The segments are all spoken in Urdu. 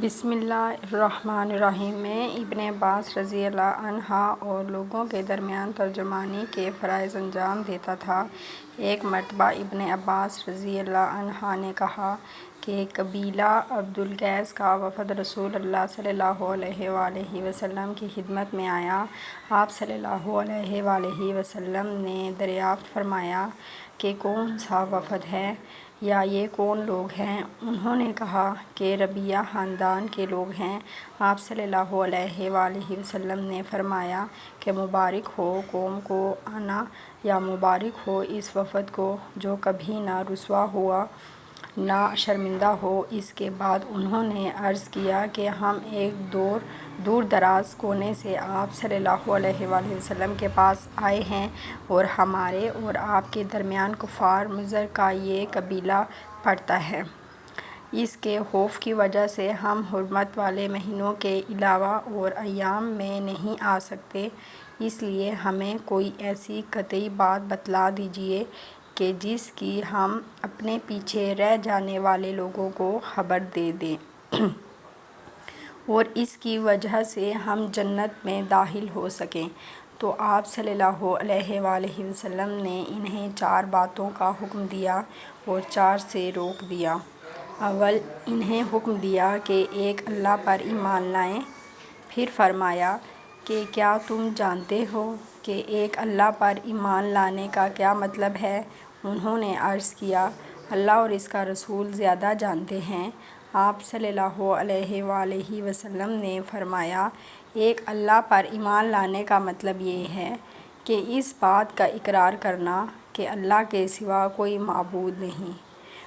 بسم اللہ الرحمن الرحیم۔ میں ابن عباس رضی اللہ عنہ اور لوگوں کے درمیان ترجمانی کے فرائض انجام دیتا تھا۔ ایک مرتبہ ابن عباس رضی اللہ عنہ نے کہا کہ قبیلہ عبد القیس کا وفد رسول اللہ صلی اللہ علیہ وآلہ وسلم کی خدمت میں آیا۔ آپ صلی اللہ علیہ وآلہ وسلم نے دریافت فرمایا کہ کون سا وفد ہے یا یہ کون لوگ ہیں؟ انہوں نے کہا کہ ربیعہ خاندان کے لوگ ہیں۔ آپ صلی اللہ علیہ وآلہ وسلم نے فرمایا کہ مبارک ہو قوم کو آنا، یا مبارک ہو اس وفد کو جو کبھی نہ رسوا ہوا نہ شرمندہ ہو۔ اس کے بعد انہوں نے عرض کیا کہ ہم ایک دور دراز کونے سے آپ صلی اللہ علیہ وآلہ وسلم کے پاس آئے ہیں، اور ہمارے اور آپ کے درمیان کفار مضر کا یہ قبیلہ پڑتا ہے۔ اس کے خوف کی وجہ سے ہم حرمت والے مہینوں کے علاوہ اور ایام میں نہیں آ سکتے، اس لیے ہمیں کوئی ایسی قطعی بات بتلا دیجیے کہ جس کی ہم اپنے پیچھے رہ جانے والے لوگوں کو خبر دے دیں اور اس کی وجہ سے ہم جنت میں داخل ہو سکیں۔ تو آپ صلی اللہ علیہ وآلہ وسلم نے انہیں 4 باتوں کا حکم دیا اور 4 سے روک دیا۔ اول انہیں حکم دیا کہ ایک اللہ پر ایمان لائیں۔ پھر فرمایا کہ کیا تم جانتے ہو کہ ایک اللہ پر ایمان لانے کا کیا مطلب ہے؟ انہوں نے عرض کیا، اللہ اور اس کا رسول زیادہ جانتے ہیں۔ آپ صلی اللہ علیہ وآلہ وسلم نے فرمایا، ایک اللہ پر ایمان لانے کا مطلب یہ ہے کہ اس بات کا اقرار کرنا کہ اللہ کے سوا کوئی معبود نہیں،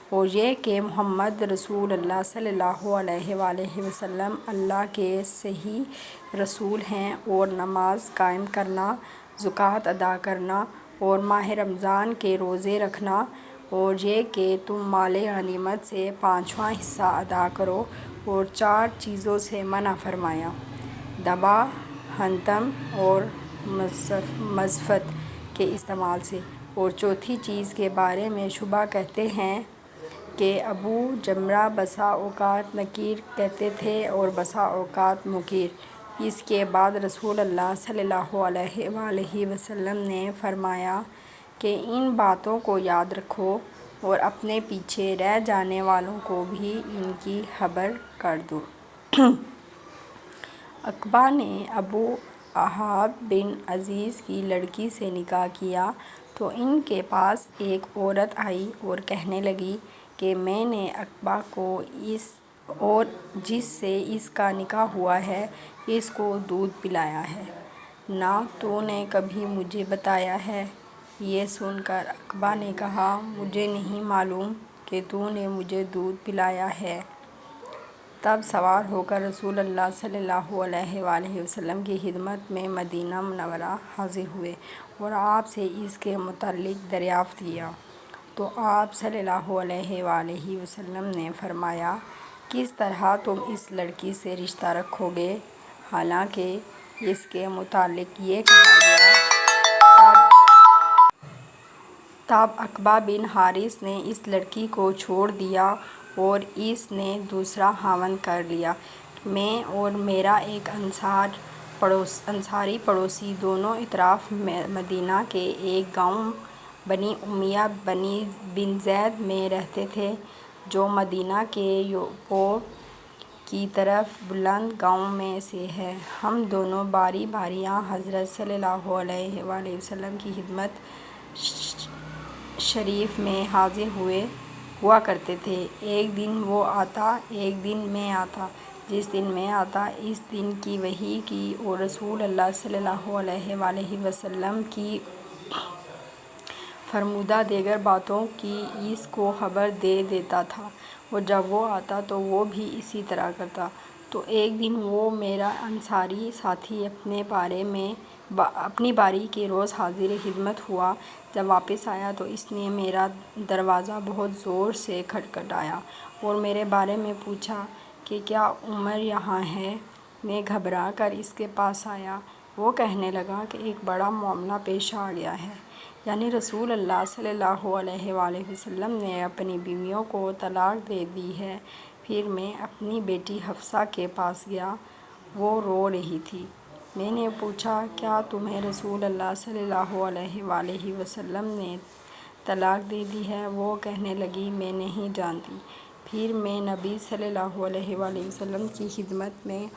اور یہ کہ محمد رسول اللہ صلی اللہ علیہ وآلہ وسلم اللہ کے صحیح رسول ہیں، اور نماز قائم کرنا، زکوٰۃ ادا کرنا اور ماہ رمضان کے روزے رکھنا، اور یہ کہ تم مال غنیمت سے 5واں حصہ ادا کرو، اور 4 چیزوں سے منع فرمایا، دبا، حنطم اور مصفت کے استعمال سے، اور چوتھی چیز کے بارے میں شبہ کرتے ہیں کہ ابو جمرہ بسا اوقات نکیر کہتے تھے اور بسا اوقات منکر۔ اس کے بعد رسول اللہ صلی اللہ علیہ وآلہ وسلم نے فرمایا کہ ان باتوں کو یاد رکھو اور اپنے پیچھے رہ جانے والوں کو بھی ان کی خبر کر دو۔ عقبہ نے ابو احاب بن عزیز کی لڑکی سے نکاح کیا تو ان کے پاس ایک عورت آئی اور کہنے لگی کہ میں نے عقبہ کو اور جس سے اس کا نکاح ہوا ہے اس کو دودھ پلایا ہے، نہ تو نے کبھی مجھے بتایا ہے۔ یہ سن کر عقبہ نے کہا، مجھے نہیں معلوم کہ تو نے مجھے دودھ پلایا ہے۔ تب سوار ہو کر رسول اللہ صلی اللہ علیہ وآلہ وسلم کی خدمت میں مدینہ منورہ حاضر ہوئے اور آپ سے اس کے متعلق دریافت کیا، تو آپ صلی اللہ علیہ وآلہ وسلم نے فرمایا، کس طرح تم اس لڑکی سے رشتہ رکھو گے، حالانکہ اس کے متعلق یہ کہا گیا۔ تب عقبہ بن حارث نے اس لڑکی کو چھوڑ دیا اور اس نے دوسرا خاوند کر لیا۔ میں اور میرا ایک انصاری پڑوسی دونوں اطراف مدینہ کے ایک گاؤں بنی امیہ بن زید میں رہتے تھے، جو مدینہ کے پورب کی طرف بلند گاؤں میں سے ہے۔ ہم دونوں باری باری حضرت صلی اللہ علیہ وآلہ وسلم کی خدمت شریف میں حاضر ہوا کرتے تھے۔ ایک دن وہ آتا، ایک دن میں آتا۔ جس دن میں آتا اس دن کی وحی کی اور رسول اللہ صلی اللہ علیہ وآلہ وسلم کی فرمودہ دیگر باتوں کی اس کو خبر دے دیتا تھا، اور جب وہ آتا تو وہ بھی اسی طرح کرتا۔ تو ایک دن وہ میرا انصاری ساتھی اپنی باری کے روز حاضر خدمت ہوا۔ جب واپس آیا تو اس نے میرا دروازہ بہت زور سے کھٹکھٹایا اور میرے بارے میں پوچھا کہ کیا عمر یہاں ہے؟ میں گھبرا کر اس کے پاس آیا۔ وہ کہنے لگا کہ ایک بڑا معاملہ پیش آ گیا ہے، یعنی رسول اللہ صلی اللہ علیہ وآلہ وسلم نے اپنی بیویوں کو طلاق دے دی ہے۔ پھر میں اپنی بیٹی حفصہ کے پاس گیا، وہ رو رہی تھی۔ میں نے پوچھا، کیا تمہیں رسول اللہ صلی اللہ علیہ وآلہ وسلم نے طلاق دے دی ہے؟ وہ کہنے لگی، میں نہیں جانتی۔ پھر میں نبی صلی اللہ علیہ وآلہ وسلم کی خدمت میں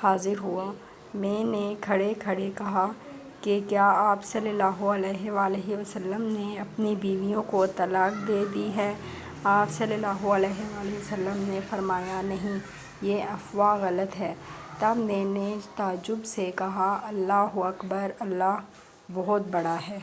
حاضر ہوا۔ میں نے کھڑے کھڑے کہا کہ کیا آپ صلی اللہ علیہ وآلہ وسلم نے اپنی بیویوں کو طلاق دے دی ہے؟ آپ صلی اللہ علیہ وآلہ وسلم نے فرمایا، نہیں، یہ افواہ غلط ہے۔ تب میں نے تعجب سے کہا، اللہ اکبر، اللہ بہت بڑا ہے۔